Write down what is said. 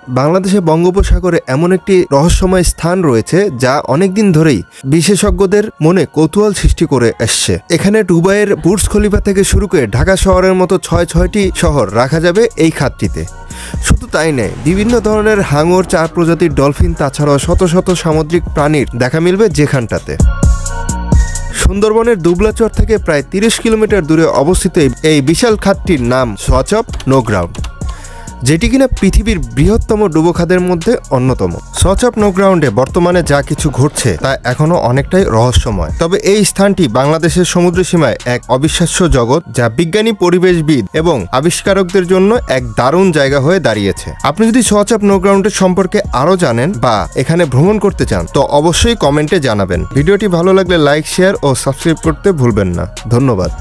বাংলাদেশে বঙ্গোপসাগরে এমন একটি রহস্যময় স্থান রয়েছে যা অনেকদিন ধরেই বিশেষজ্ঞদের মনে কৌতূহল সৃষ্টি করে আসছে। এখানে দুবাইয়ের বুর্জ খলিফা থেকে শুরু করে ঢাকা শহরের মতো ছয়টি শহর রাখা যাবে এই খাতটিতে। শুধু তাই নয়, বিভিন্ন ধরনের হাঙর, 4 প্রজাতির ডলফিন, তাছাড়াও শত শত সামুদ্রিক প্রাণীর দেখা মিলবে যেখানটাতে। সুন্দরবনের দুবলাচর থেকে প্রায় 30 কিলোমিটার দূরে অবস্থিত এই বিশাল খাতটির নাম সোয়াচপ নো গ্রাউন্ড, যেটি কিনা পৃথিবীর বৃহত্তম ডুবোখাতের মধ্যে অন্যতম। সোয়াচপ নো গ্রাউন্ডে বর্তমানে যা কিছু ঘটছে তা এখনো অনেকটাই রহস্যময়। তবে এই স্থানটি বাংলাদেশের সমুদ্র সীমায় এক অবিশ্বাস্য জগৎ, যা বিজ্ঞানী, পরিবেশবিদ এবং আবিষ্কারকদের জন্য এক দারুণ জায়গা হয়ে দাঁড়িয়েছে। আপনি যদি সোয়াচপ নো গ্রাউন্ডের সম্পর্কে আরও জানেন বা এখানে ভ্রমণ করতে চান তো অবশ্যই কমেন্টে জানাবেন। ভিডিওটি ভালো লাগলে লাইক, শেয়ার ও সাবস্ক্রাইব করতে ভুলবেন না। ধন্যবাদ।